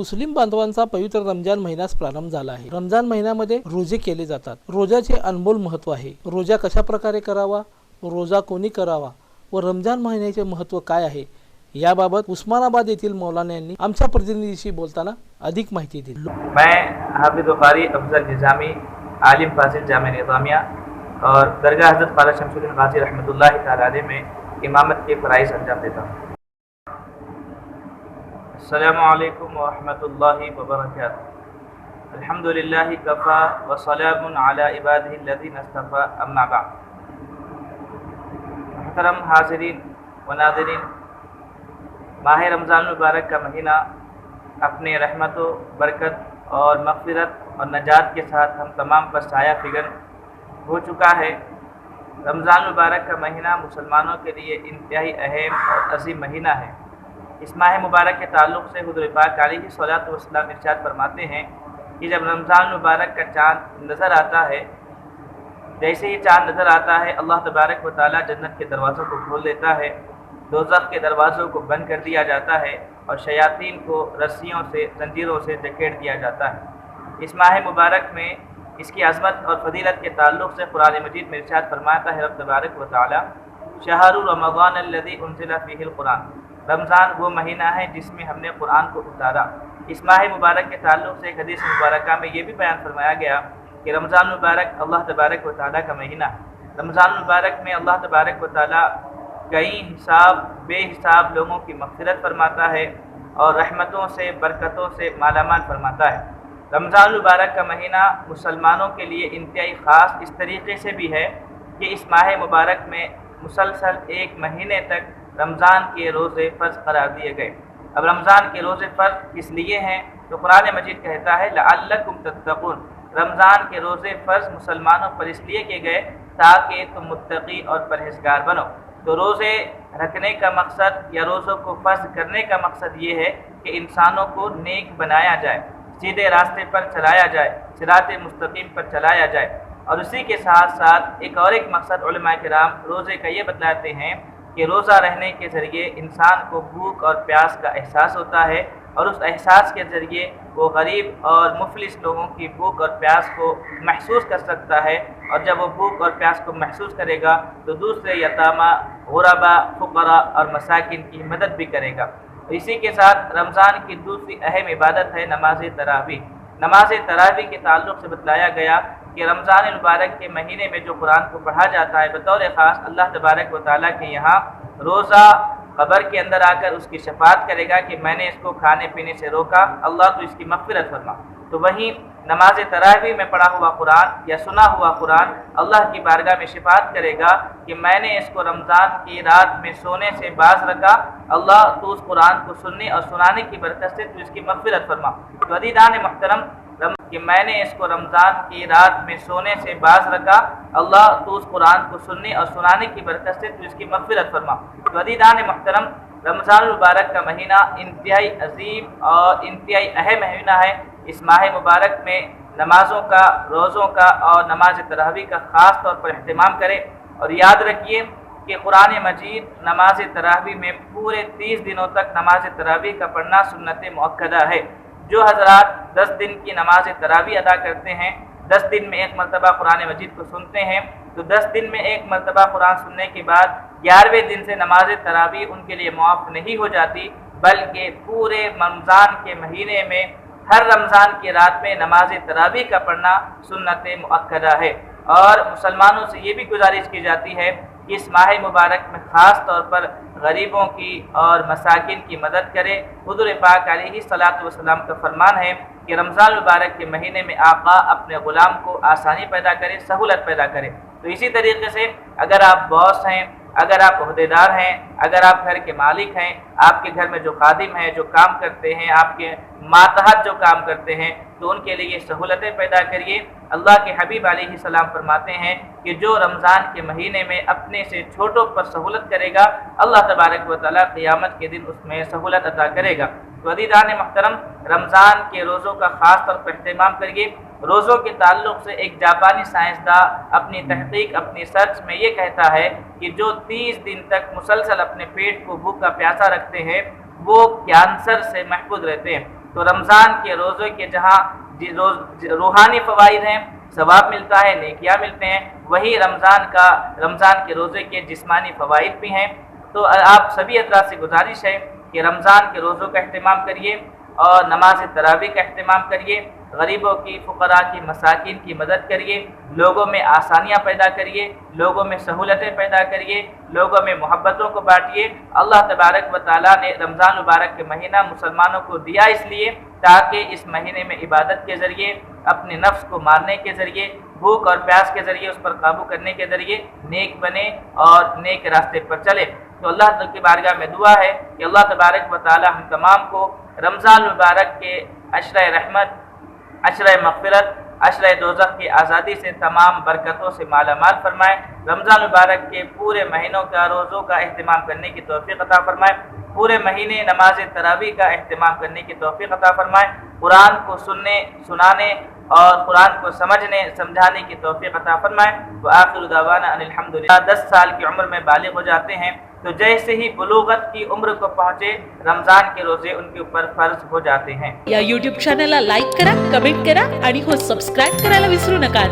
मुस्लिम बांधवांचा पवित्र रमजान महिन्यास प्रारंभ झाला आहे। रमजान महिन्यामध्ये रोजे केले जातात। रोजाचे अनमोल महत्त्व आहे। रोजा कशा प्रकारे करावा, रोजा कोणी करावा व रमजान महिन्याचे महत्त्व काय आहे याबाबत उस्मानाबाद येथील मौलाना यांनी आमच्या प्रतिनिधीशी बोलताना अधिक माहिती दिली। मैं हाफिज कारी अफजल निजामी आलिम फाजिल जामिया निज़ामिया और दरगाह हज़रत ख्वाजा शमसुद्दीन गाज़ी रहमतुल्लाहि तआला अलैह में इमामत के फ़राइज़ अंजाम देता हूँ। अस्सलामु अलैकुम व रहमतुल्लाहि व बरकातुहू। अल्हम्दुलिल्लाहि कफ़ा व सलामुन अला इबादिहि अल्लज़ीना इस्तफ़ा, अम्मा बअद। मुहतरम हाज़िरीन व नाज़रीन, माह रमज़ान मुबारक का महीना अपने रहमत बरकत और मग़फ़िरत और नजात के साथ हम तमाम पर साया फिगर हो चुका है। रमज़ान मुबारक का महीना मुसलमानों के लिए इंतहाई अहम और अज़ीम महीना है। इस माह मुबारक के ताल्लुक़ से हुज़ूर पाक अलैहिस्सलातु वस्सलाम इरशाद फरमाते हैं कि जब रमज़ान मुबारक का चाँद नज़र आता है, जैसे ही चाँद नज़र आता है, अल्लाह तबारक व तआला जन्नत के दरवाज़ों को खोल देता है, दोज़ख के दरवाज़ों को बंद कर दिया जाता है और शयातीन को रस्सियों से, जंजीरों से जकेट दिया जाता है। इस माह मुबारक में इसकी अज़मत और फजीलत के ताल्लुक़ से कुरान मजीद में इरशाद फरमाता है रब तबारक व तआला, शहरु रमज़ान अल्लज़ी उन्ज़िला फ़ीहिल कुरान, रमज़ान वो महीना है जिसमें हमने कुरान को उतारा। इस माह मुबारक के ताल्लुक़ से एक हदीस मुबारका में ये भी बयान फरमाया गया कि रमज़ान मुबारक अल्लाह तबारक व तआला का महीना है। रमज़ान मुबारक में अल्लाह तबारक व तआला कई हिसाब बेहिसाब लोगों की मग़फ़िरत फरमाता है और रहमतों से, बरकतों से मालामाल फरमाता है। रमज़ान मुबारक का महीना मुसलमानों के लिए इंतहाई ख़ास इस तरीक़े से भी है कि इस माह मुबारक में मुसलसल एक महीने तक रमज़ान के रोज़े फ़र्ज़ करार दिए गए। अब रमज़ान के रोज़े फ़र्ज़ किस लिए हैं, तो कुरान मजीद कहता है लअल्लकुम तत्तक़ून, रमज़ान के रोज़े फ़र्ज़ मुसलमानों पर इसलिए किए गए ताकि तुम मुत्तक़ी और परहेज़गार बनो। तो रोज़े रखने का मकसद या रोज़ों को फ़र्ज़ करने का मकसद ये है कि इंसानों को नेक बनाया जाए, सीधे रास्ते पर चलाया जाए, सिराते मुस्तकीम पर चलाया जाए। और उसी के साथ साथ एक मकसद उलमा किराम रोज़े का ये बतलाते हैं कि रोज़ा रहने के ज़रिए इंसान को भूख और प्यास का एहसास होता है और उस एहसास के ज़रिए वो गरीब और मुफलिस लोगों की भूख और प्यास को महसूस कर सकता है। और जब वो भूख और प्यास को महसूस करेगा तो दूसरे यतामा, गुरबा, फुकरा और मसाकिन की मदद भी करेगा। इसी के साथ रमज़ान की दूसरी अहम इबादत है नमाज तरावी। नमाज तरावी के ताल्लुक़ से बतलाया गया कि रमज़ान मुबारक के महीने में जो कुरान को पढ़ा जाता है, बतौर ख़ास अल्लाह तबारक व तआला के यहाँ रोज़ा कब्र के अंदर आकर उसकी शफ़ाअत करेगा कि मैंने इसको खाने पीने से रोका, अल्लाह तो इसकी मग़फ़िरत फरमा। तो वहीं नमाज तरावी में पढ़ा हुआ कुरान या सुना हुआ कुरान अल्लाह की बारगाह में शफ़ाअत करेगा कि मैंने इसको रमज़ान की रात में सोने से बाज रखा, अल्लाह तो उस कुरान को सुनने और सुनाने की बरकत से तो इसकी मग़फ़िरत फरमा। तो अज़ीज़ान मुहतरम, कि मैंने इसको रमज़ान की रात में सोने से बाज रखा, अल्लाह तो उस कुरान को सुनने और सुनाने की बरकत से तो इसकी मग़फ़िरत फरमा। तो अज़ीज़ान मुहतरम, रमज़ान मुबारक का महीना इंतहाई अजीम और इंतहाई अहम महीना है। इस माह मुबारक में नमाज़ों का, रोज़ों का और नमाज तरावी का ख़ास तौर पर अहतमाम करें। और याद रखिए कि कुरान मजीद नमाज तरावी में पूरे 30 दिनों तक नमाज तरावी का पढ़ना सुन्नत मुअक्कदा है। जो हज़रात 10 दिन की नमाज तरावी अदा करते हैं, 10 दिन में एक मरतबा कुरान मजीद को सुनते हैं, तो 10 दिन में एक मरतबा कुरान सुनने के बाद 11वें दिन से नमाज तरावी उनके लिए मुआफ़ नहीं हो जाती, बल्कि पूरे रमज़ान के महीने में हर रमज़ान की रात में नमाज तरावी का पढ़ना सुन्नत मुअक्कदा है। और मुसलमानों से ये भी गुजारिश की जाती है कि इस माह मुबारक में ख़ास तौर पर गरीबों की और मसाकिन की मदद करें। हुज़ूर पाक अलैहिस्सलातु वस्सलाम का फरमान है कि रमज़ान मुबारक के महीने में आका अपने ग़ुलाम को आसानी पैदा करे, सहूलत पैदा करे। तो इसी तरीके से अगर आप बॉस हैं, अगर आप ओहदेदार हैं, अगर आप घर के मालिक हैं, आपके घर में जो खादिम हैं, जो काम करते हैं, आपके मातहत जो काम करते हैं, तो उनके लिए सहूलतें पैदा करिए। अल्लाह के हबीब अलैहिस्सलाम फरमाते हैं कि जो रमज़ान के महीने में अपने से छोटों पर सहूलत करेगा, अल्लाह तबारक व तआला क़ियामत के दिन उसमें सहूलत अता करेगा। तो अज़ीज़ान मुहतरम, रमज़ान के रोज़ों का ख़ास तौर पर अहतमाम करिए। रोज़ों के ताल्लुक़ से एक जापानी साइंसदान अपनी तहक़ीक़, अपनी सर्च में ये कहता है कि जो 30 दिन तक मुसलसल अपने पेट को भूखा प्यासा रखते हैं वो कैंसर से महफूज रहते हैं। तो रमज़ान के रोज़े के जहाँ रूहानी फ़वाइद हैं, सवाब मिलता है, नेकियां मिलते हैं, वही रमज़ान के रोज़े के जिस्मानी फ़वाइद भी हैं। तो आप सभी हज़रात से गुजारिश है कि रमज़ान के रोज़ों का अहतमाम करिए और नमाज तरावी का अहतमाम करिए, गरीबों की, फ़ुक़रा की, मसाकिन की मदद करिए, लोगों में आसानियाँ पैदा करिए, लोगों में सहूलतें पैदा करिए, लोगों में मोहब्बतों को बांटिए। अल्लाह तबारक व तआला ने रमज़ान मुबारक के महीना मुसलमानों को दिया इसलिए ताकि इस महीने में इबादत के ज़रिए, अपने नफ्स को मारने के ज़रिए, भूख और प्यास के ज़रिए उस पर काबू करने के ज़रिए नेक बने और नेक रास्ते पर चले। तो अल्लाह की बारगाह में दुआ है कि अल्लाह तबारक व तआला हम तमाम को रमज़ान मुबारक के अशरे रहमत, अशरे मग़फ़िरत, अशरे दोज़ख की आज़ादी से तमाम बरकतों से मालामाल फरमाए। रमज़ान मुबारक के पूरे महीनों का रोज़ों का अहतमाम करने की तौफ़ीक़ अता फरमाए। पूरे महीने नमाज तरावी का अहतमाम करने की तौफ़ीक़ अता फरमाए। कुरान को सुनने, सुनाने और कुरान को समझने, समझाने की तौफ़ीक़ अता फरमाए। व आखिरु दावाना अनिल हम्दुलिल्लाह। 10 साल की उम्र में बालिग़ हो जाते हैं तो जैसे ही बुलूगत की उम्र को पहुँचे, रमज़ान के रोज़े उनके ऊपर फ़र्ज हो जाते हैं। या YouTube चॅनलला लाईक करा, कमेंट करा आणि हो सबस्क्राईब करायला विसरू नका।